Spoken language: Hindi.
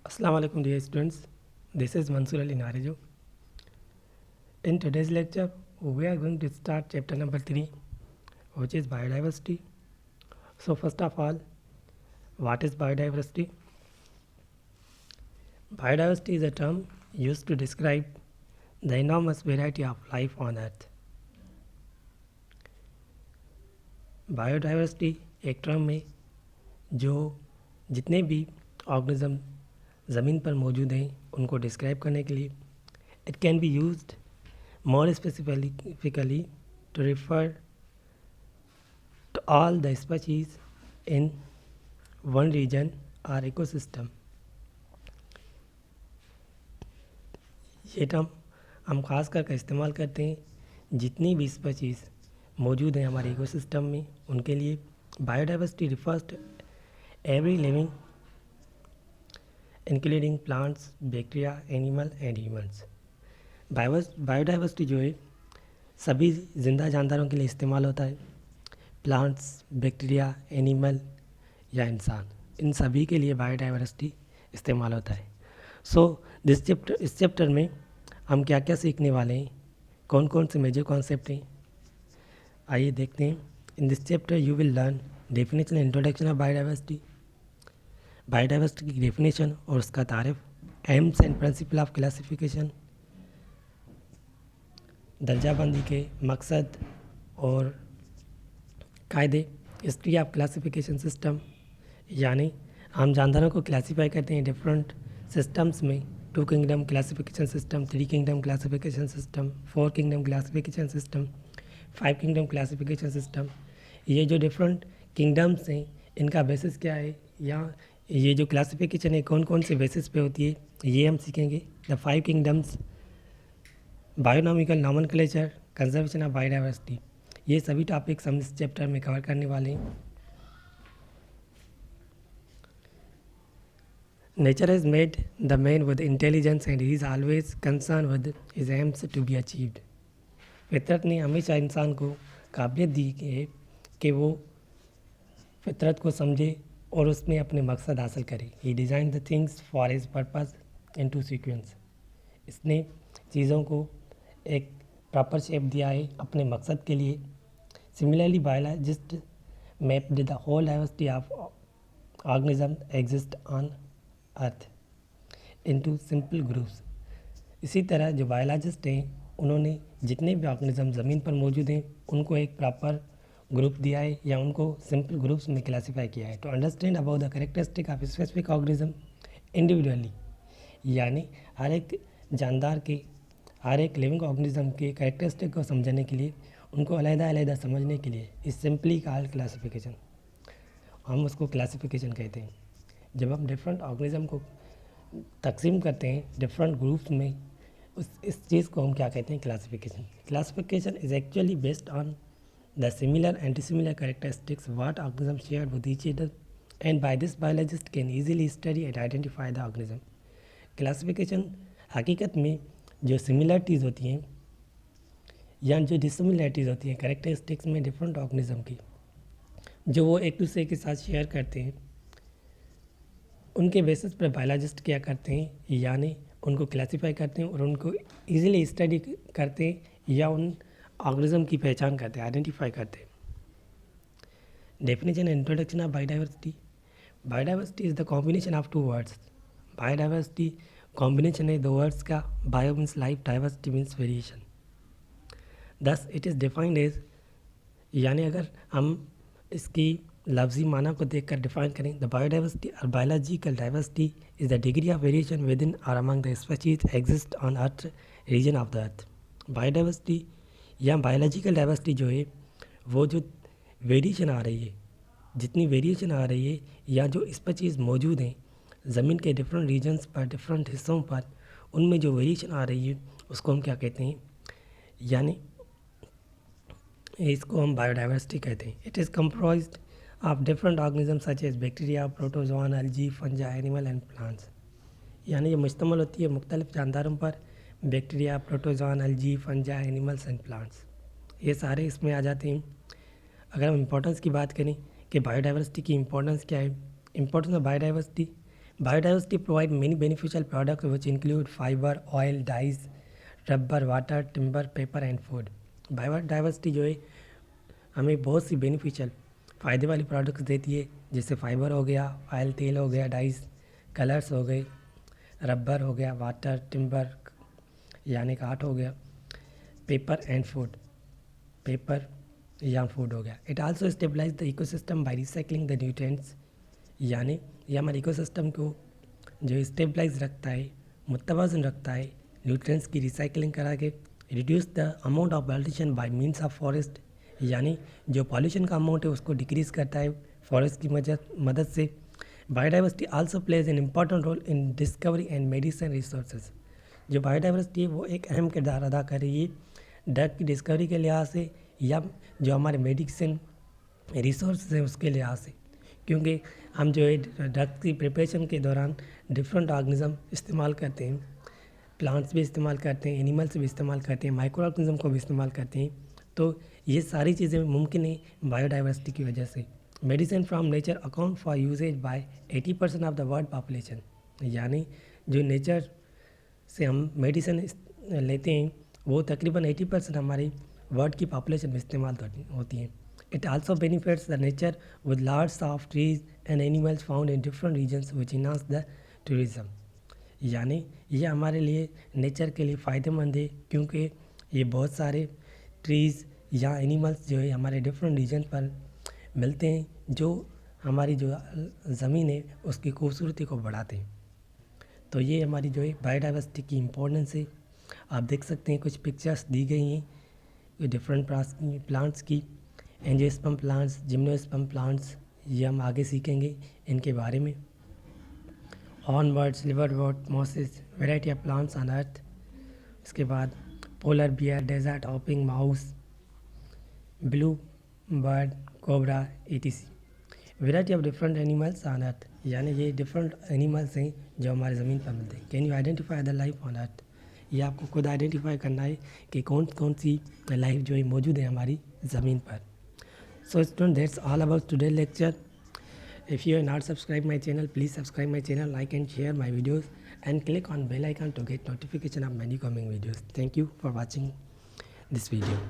Assalamu alaikum dear students. This is Mansur Ali Narejo. In today's lecture, we are going to start chapter number 3, which is biodiversity. So first of all, what is biodiversity? Biodiversity is a term used to describe the enormous variety of life on earth. Biodiversity एक टर्म है जो जितने भी ऑर्गेनिज्म ज़मीन पर मौजूद हैं उनको डिस्क्राइब करने के लिए it can be used more specifically to refer to all the species in one region or ecosystem. ये टर्म हम खास करके इस्तेमाल करते हैं जितनी भी स्पीशीज़ मौजूद हैं हमारे इकोसिस्टम में उनके लिए. Biodiversity refers to every living including plants, bacteria, animal and humans. Biodiversity जो है सभी ज़िंदा जानदारों के लिए इस्तेमाल होता है. प्लांट्स, बैक्टीरिया, एनिमल या इंसान, इन सभी के लिए बायोडाइवर्सिटी इस्तेमाल होता है. सो इस चैप्टर में हम क्या क्या सीखने वाले हैं, कौन कौन से मेजर कॉन्सेप्ट हैं, आइए देखते हैं. In this chapter you will learn definition and introduction of biodiversity. Biodiversity की डेफिनेशन और उसका तारीफ, aims and principle of classification, दर्जाबंदी के मकसद और कायदे, हिस्ट्री ऑफ क्लासिफिकेशन सिस्टम, यानी हम जानदारों को क्लासीफाई करते हैं डिफरेंट सिस्टम्स में. 2 kingdom classification system, 3 kingdom classification system, 4 kingdom classification system, 5 kingdom classification system. ये जो डिफरेंट किंगडम्स हैं इनका बेसिस क्या है, या ये जो क्लासिफिकेशन है कौन कौन से बेसिस पे होती है, ये हम सीखेंगे. The 5 kingdoms, binomial nomenclature, conservation of biodiversity, ये सभी टॉपिक्स हम इस चैप्टर में कवर करने वाले हैं. Nature has made the man with intelligence and he is always concern with his aims to be achieved. फितरत ने हमेशा इंसान को काबिलियत दी है कि वो फितरत को समझे और उसमें अपने मकसद हासिल करे. He design the things for his purpose into sequence. इसने चीज़ों को एक प्रॉपर शेप दिया है अपने मकसद के लिए. Similarly biologist mapped the whole diversity of organism exist on earth into simple groups. इसी तरह जो बायोलॉजिस्ट हैं उन्होंने जितने भी ऑर्गेनिज्म ज़मीन पर मौजूद हैं उनको एक प्रॉपर ग्रुप दिया है या उनको सिंपल ग्रुप्स में क्लासीफाई किया है. To understand about the characteristic of specific organism individually, यानी हर एक जानदार के, हर एक लिविंग ऑर्गेनिज्म के कैरेक्टरिस्टिक को समझने के लिए, उनको अलग-अलग समझने के लिए इस सिंपली कॉल्ड क्लासिफिकेशन, हम उसको क्लासिफिकेशन कहते हैं. जब हम डिफरेंट ऑर्गेनिज्म को तकसीम करते हैं डिफरेंट ग्रुप्स में, इस चीज़ को हम क्या कहते हैं, classification. Classification is actually based on the similar and dissimilar characteristics what organism share with each other and by this biologist can easily study and identify the organism. Classification हकीकत में जो सिमिलरिटीज़ होती हैं या जो डिसमिलरिटीज़ होती हैं कैरेक्टरिस्टिक्स में डिफरेंट ऑर्गेनिज्म की, जो वो एक दूसरे के साथ शेयर करते हैं, उनके बेसिस पर बायोलॉजिस्ट क्या करते हैं, यानी उनको क्लासीफाई करते हैं और उनको इजीली स्टडी करते हैं या उन ऑर्गेनिज्म की पहचान करते हैं, आइडेंटिफाई करते हैं. Definition and introduction of biodiversity. Biodiversity is the combination of 2 words. Biodiversity combination है 2 वर्ड्स का. Bio means life, diversity means variation. Thus it is defined as, यानी अगर हम इसकी लफ्जी माना को देखकर डिफाइन करें, द बायोडाइवर्सिटी और biological diversity is the degree of variation within और among the species exist on earth region of the earth. Biodiversity या बायोलॉजिकल डाइवर्सिटी जो है वो जो वेरिएशन आ रही है, जितनी वेरिएशन आ रही है या जो स्पीशीज मौजूद हैं ज़मीन के डिफरेंट रीजन्स पर, डिफरेंट हिस्सों पर, उनमें जो वेरिएशन आ रही है उसको हम क्या कहते हैं, यानी इसको हम बायोडाइवर्सिटी कहते हैं. It is comprised of different organism such as bacteria, protozoan, algae, fungi, animal and plants. यानी ये मुश्तमिल होती है मुख्तलिफ जानदारों पर. Bacteria, protozoan, algae, fungi, animals and plants, ये सारे इसमें आ जाते हैं. अगर हम इम्पोर्टेंस की बात करें कि बायोडाइवर्सिटी की इम्पोर्टेंस क्या है, importance of biodiversity. Biodiversity provides many beneficial products which include fiber, oil, dyes, rubber, water, timber, paper and food. Biodiversity जो है हमें बहुत सी बेनिफिशियल फ़ायदे वाली प्रोडक्ट्स देती है, जैसे फाइबर हो गया, ऑयल तेल हो गया, डाइस, कलर्स हो गए, रबर हो गया, वाटर, टिम्बर यानी काठ हो गया, पेपर एंड फूड, पेपर या फूड हो गया. It also stabilize the ecosystem by recycling the nutrients, यानी ये हमारे इकोसिस्टम को जो स्टेबलाइज रखता है, मुतवाज़न रखता है, न्यूट्रिएंट्स की रिसाइकलिंग करा के. Reduce the amount of pollution bye means of forest, यानी जो पॉल्यूशन का अमाउंट है उसको डिक्रीज़ करता है फॉरेस्ट की मदद से. Biodiversity also plays an important role in discovery and medicine resources. जो बायोडाइवर्सिटी है वो एक अहम किरदार अदा कर रही है ड्रग की डिस्कवरी के लिहाज से या जो हमारे मेडिसिन रिसोर्स हैं उसके लिहाज से, क्योंकि हम जो है ड्रग की प्रिपरेशन के दौरान डिफरेंट ऑर्गेनिज्म इस्तेमाल करते हैं, प्लांट्स भी इस्तेमाल करते हैं, एनिमल्स भी इस्तेमाल करते हैं, माइक्रो ऑर्गेनिज्म को भी इस्तेमाल करते हैं. तो ये सारी चीज़ें मुमकिन है बायोडाइवर्सिटी की वजह से. Medicine from nature account for uses by 80% of the world population, यानी जो नेचर से हम मेडिसिन लेते हैं वो तकरीबन 80% हमारी वर्ल्ड की पॉपुलेशन में इस्तेमाल होती हैं. It also benefits the nature with large of trees and animals found in different regions which enhance the tourism, यानी ये हमारे लिए नेचर के लिए फ़ायदेमंद है क्योंकि ये बहुत सारे ट्रीज़ या एनिमल्स जो है हमारे डिफरेंट रीजन पर मिलते हैं जो हमारी जो ज़मीन है उसकी खूबसूरती को बढ़ाते हैं. तो ये हमारी जो है बायोडाइवर्सिटी की इम्पोर्टेंस है. आप देख सकते हैं कुछ पिक्चर्स दी गई हैं डिफरेंट प्लांट्स की. एंजियोस्पर्म प्लांट्स, जिम्नोस्पर्म प्लांट्स, ये हम आगे सीखेंगे इनके बारे में. Hornworts, liverwort, mosses, variety of plants on earth. उसके बाद polar bear, desert hopping mouse, blue bird, cobra etc. Variety of different animals on earth, यानी ये डिफरेंट एनिमल्स हैं जो हमारे ज़मीन पर मिलते हैं. Can you identify the life on earth, ये आपको खुद आइडेंटिफाई करना है कि कौन कौन सी लाइफ जो है मौजूद है हमारी ज़मीन पर. So student, that's all about today lecture. If you are not subscribed my channel, please subscribe my channel, like and share my videos and click on bell icon to get notification of many coming videos. Thank you for watching this video.